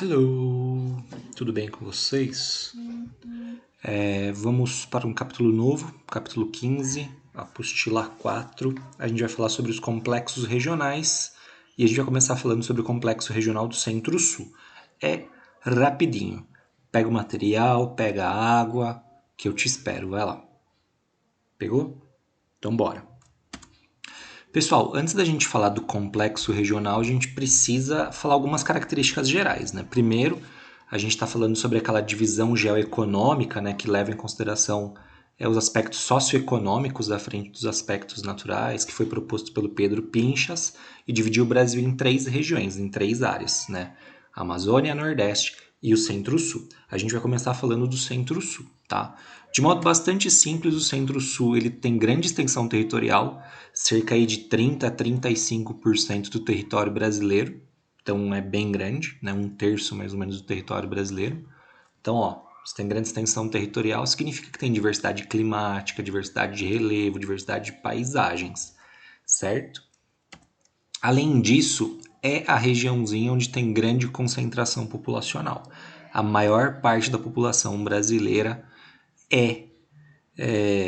Hello, tudo bem com vocês? Vamos para um capítulo novo, capítulo 15, apostila 4. A gente vai falar sobre os complexos regionais e a gente vai começar falando sobre o complexo regional do Centro-Sul. É rapidinho. Pega o material, pega a água, que eu te espero, vai lá. Pegou? Então bora. Pessoal, antes da gente falar do complexo regional, a gente precisa falar algumas características gerais, né? Primeiro, a gente está falando sobre aquela divisão geoeconômica, né, que leva em consideração os aspectos socioeconômicos à frente dos aspectos naturais, que foi proposto pelo Pedro Pinchas e dividiu o Brasil em três regiões, em três áreas, né? Amazônia, Nordeste e o Centro-Sul. A gente vai começar falando do Centro-Sul, tá? De modo bastante simples, o Centro-Sul ele tem grande extensão territorial, cerca aí de 30 a 35% do território brasileiro, então é bem grande, né? Um terço mais ou menos do território brasileiro. Então, ó, se tem grande extensão territorial, significa que tem diversidade climática, diversidade de relevo, diversidade de paisagens, certo? Além disso, é a regiãozinha onde tem grande concentração populacional. A maior parte da população brasileira é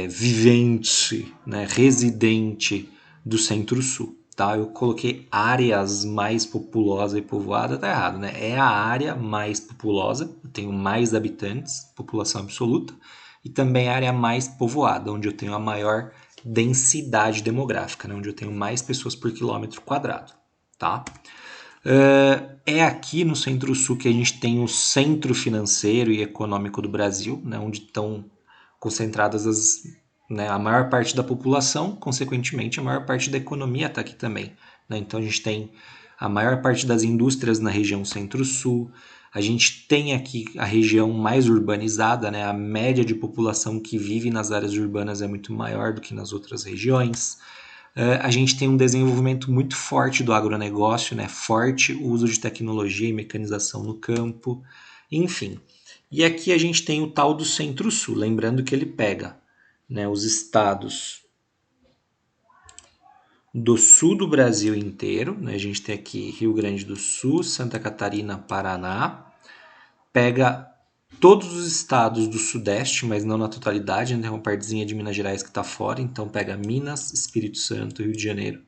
vivente, né, residente do Centro-Sul. Tá? Eu coloquei áreas mais populosas e povoadas, tá errado, né? É a área mais populosa, eu tenho mais habitantes, população absoluta, e também a área mais povoada, onde eu tenho a maior densidade demográfica, né? Onde eu tenho mais pessoas por quilômetro quadrado. Tá? É aqui no Centro-Sul que a gente tem o centro financeiro e econômico do Brasil, né? Onde estão concentradas a maior parte da população, consequentemente, a maior parte da economia está aqui também. Né? Então, a gente tem a maior parte das indústrias na região Centro-Sul, a gente tem aqui a região mais urbanizada, né? A média de população que vive nas áreas urbanas é muito maior do que nas outras regiões. A gente tem um desenvolvimento muito forte do agronegócio, né? Forte o uso de tecnologia e mecanização no campo, enfim. E aqui a gente tem o tal do Centro-Sul, lembrando que ele pega, né, os estados do sul do Brasil inteiro, né, a gente tem aqui Rio Grande do Sul, Santa Catarina, Paraná, pega todos os estados do Sudeste, mas não na totalidade, né, tem uma partezinha de Minas Gerais que está fora, então pega Minas, Espírito Santo, Rio de Janeiro,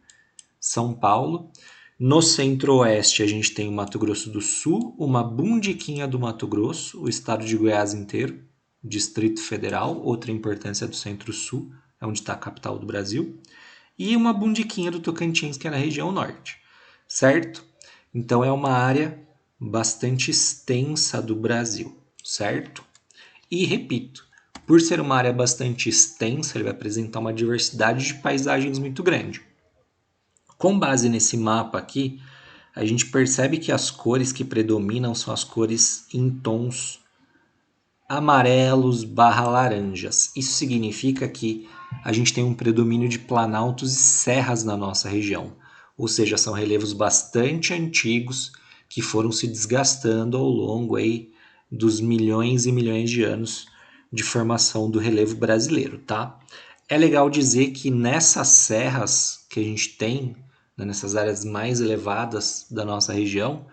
São Paulo. No Centro-Oeste a gente tem o Mato Grosso do Sul, uma bundiquinha do Mato Grosso, o estado de Goiás inteiro, Distrito Federal, outra importância do Centro-Sul, é onde está a capital do Brasil, e uma bundiquinha do Tocantins, que é na região norte, certo? Então é uma área bastante extensa do Brasil, certo? E repito, por ser uma área bastante extensa, ele vai apresentar uma diversidade de paisagens muito grande. Com base nesse mapa aqui, a gente percebe que as cores que predominam são as cores em tons amarelos barra laranjas. Isso significa que a gente tem um predomínio de planaltos e serras na nossa região, ou seja, são relevos bastante antigos que foram se desgastando ao longo aí dos milhões e milhões de anos de formação do relevo brasileiro, tá? É legal dizer que nessas serras que a gente tem, né, nessas áreas mais elevadas da nossa região,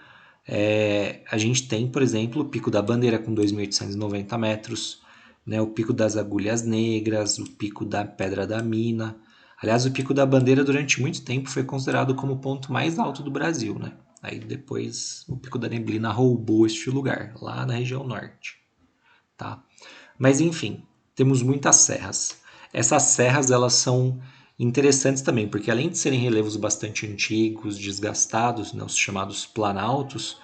a gente tem, por exemplo, o Pico da Bandeira com 2.890 metros, né, o Pico das Agulhas Negras, o Pico da Pedra da Mina. Aliás, o Pico da Bandeira durante muito tempo foi considerado como o ponto mais alto do Brasil. Né? Aí depois o Pico da Neblina roubou este lugar, lá na região norte. Tá? Mas enfim, temos muitas serras. Essas serras elas são interessantes também, porque além de serem relevos bastante antigos, desgastados, né, os chamados planaltos,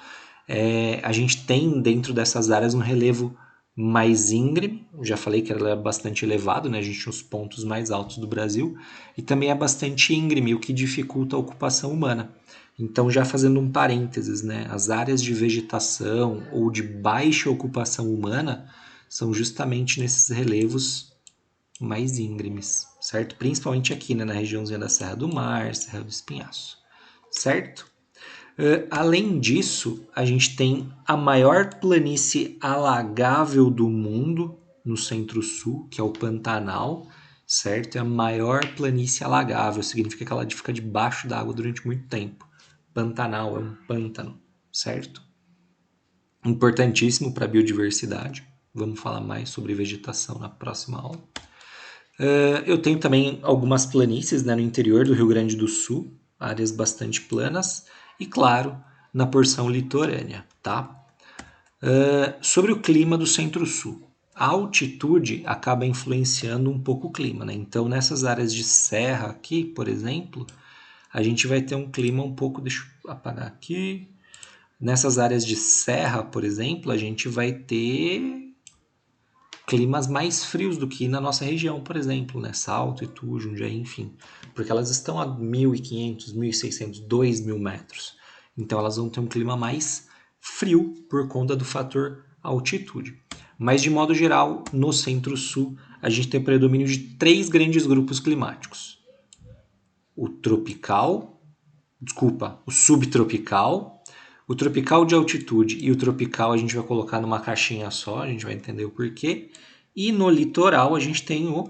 a gente tem dentro dessas áreas um relevo mais íngreme, já falei que ela é bastante elevado, né? A gente tem os pontos mais altos do Brasil, e também é bastante íngreme, o que dificulta a ocupação humana. Então, já fazendo um parênteses, né? As áreas de vegetação ou de baixa ocupação humana são justamente nesses relevos mais íngremes, certo? Principalmente aqui, né, na regiãozinha da Serra do Mar, Serra do Espinhaço, certo? Além disso, a gente tem a maior planície alagável do mundo no Centro-Sul, que é o Pantanal, certo? É a maior planície alagável, significa que ela fica debaixo da água durante muito tempo. Pantanal é um pântano, certo? importantíssimo para a biodiversidade. Vamos falar mais sobre vegetação na próxima aula. Eu tenho também algumas planícies, né, no interior do Rio Grande do Sul, áreas bastante planas, e claro, na porção litorânea, tá? Sobre o clima do Centro-Sul. A altitude acaba influenciando um pouco o clima, né? Então, nessas áreas de serra aqui, por exemplo, a gente vai ter um clima um pouco... Deixa eu apagar aqui. Nessas áreas de serra, por exemplo, a gente vai ter climas mais frios do que na nossa região, por exemplo, né? Salto, Itu, Jundiaí, enfim. Porque elas estão a 1.500, 1.600, 2.000 metros. Então elas vão ter um clima mais frio por conta do fator altitude. Mas de modo geral, no Centro-Sul, a gente tem o predomínio de 3 grandes grupos climáticos. O subtropical, o tropical de altitude e o tropical a gente vai colocar numa caixinha só, a gente vai entender o porquê. E no litoral a gente tem o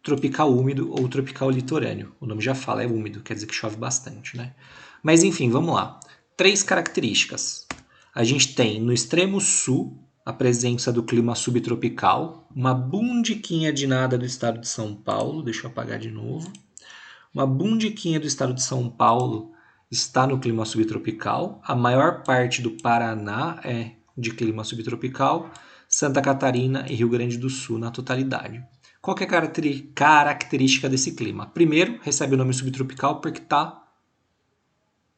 tropical úmido ou tropical litorâneo. O nome já fala, é úmido, quer dizer que chove bastante, né? Mas enfim, vamos lá. 3 características. A gente tem no extremo sul a presença do clima subtropical, uma bundiquinha de nada do estado de São Paulo, deixa eu apagar de novo. Uma bundiquinha do estado de São Paulo está no clima subtropical. A maior parte do Paraná é de clima subtropical. Santa Catarina e Rio Grande do Sul na totalidade. Qual que é a característica desse clima? Primeiro, recebe o nome subtropical porque está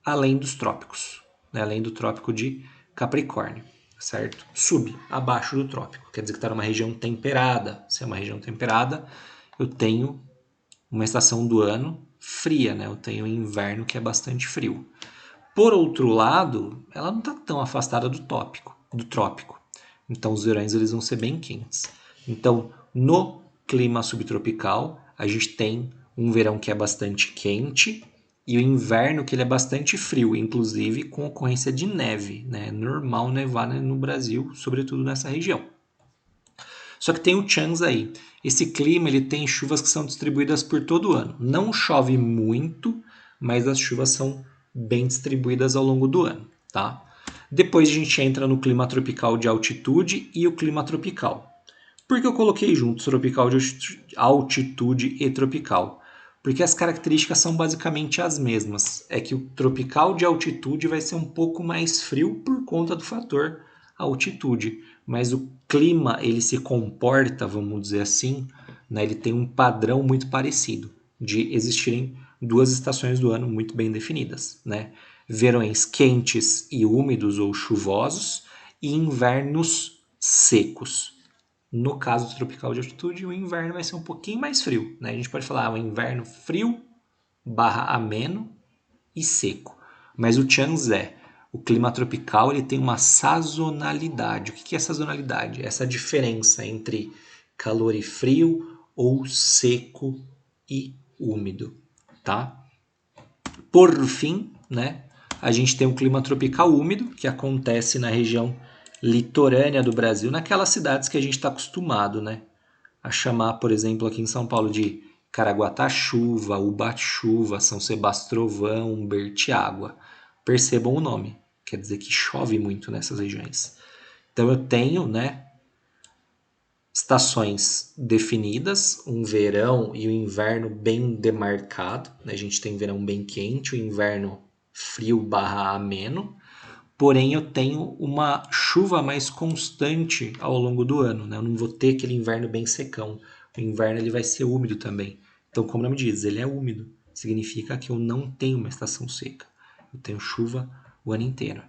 além dos trópicos, né? Além do trópico de Capricórnio, certo? Abaixo do trópico. Quer dizer que está numa região temperada. Se é uma região temperada, eu tenho uma estação do ano fria, né? Eu tenho o inverno que é bastante frio. Por outro lado, ela não está tão afastada do trópico. Então os verões eles vão ser bem quentes. Então, no clima subtropical, a gente tem um verão que é bastante quente e o inverno que ele é bastante frio, inclusive com ocorrência de neve, né? É normal nevar no Brasil, sobretudo nessa região. Só que tem o chance aí. Esse clima ele tem chuvas que são distribuídas por todo o ano. Não chove muito, mas as chuvas são bem distribuídas ao longo do ano, tá? Depois a gente entra no clima tropical de altitude e o clima tropical. Por que eu coloquei juntos tropical de altitude e tropical? Porque as características são basicamente as mesmas. É que o tropical de altitude vai ser um pouco mais frio por conta do fator altitude, mas o clima ele se comporta, vamos dizer assim, né? Ele tem um padrão muito parecido de existirem 2 estações do ano muito bem definidas, né? Verões quentes e úmidos ou chuvosos e invernos secos. No caso do tropical de altitude, o inverno vai ser um pouquinho mais frio, né? A gente pode falar um inverno frio / ameno e seco. Mas o chance é, o clima tropical ele tem uma sazonalidade. O que é sazonalidade? Essa diferença entre calor e frio ou seco e úmido, tá? Por fim, né, a gente tem um clima tropical úmido que acontece na região litorânea do Brasil, naquelas cidades que a gente está acostumado, né, a chamar, por exemplo, aqui em São Paulo de Caraguatá-chuva, Ubatuba, São Sebastião, Bertiágua. Percebam o nome, quer dizer que chove muito nessas regiões. Então eu tenho, né, estações definidas, um verão e um inverno bem demarcado. Né? A gente tem verão bem quente, o inverno frio / ameno. Porém, eu tenho uma chuva mais constante ao longo do ano. Né? Eu não vou ter aquele inverno bem secão. O inverno ele vai ser úmido também. Então, como o nome diz, ele é úmido. Significa que eu não tenho uma estação seca. Eu tenho chuva o ano inteiro.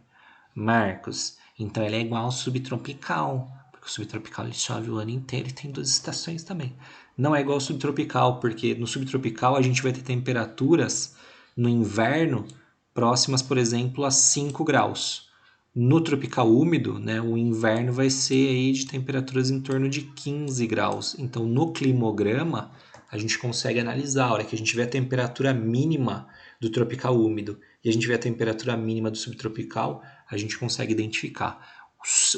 Marcos, então ele é igual ao subtropical. Porque o subtropical ele chove o ano inteiro e tem 2 estações também. Não é igual ao subtropical, porque no subtropical a gente vai ter temperaturas no inverno próximas, por exemplo, a 5 graus. No tropical úmido, né, o inverno vai ser aí de temperaturas em torno de 15 graus. Então, no climograma, a gente consegue analisar. A hora que a gente vê a temperatura mínima do tropical úmido e a gente vê a temperatura mínima do subtropical, a gente consegue identificar.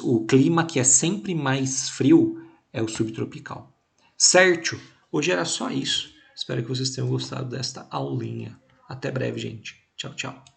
O clima que é sempre mais frio é o subtropical. Certo? Hoje era só isso. Espero que vocês tenham gostado desta aulinha. Até breve, gente. Tchau, tchau.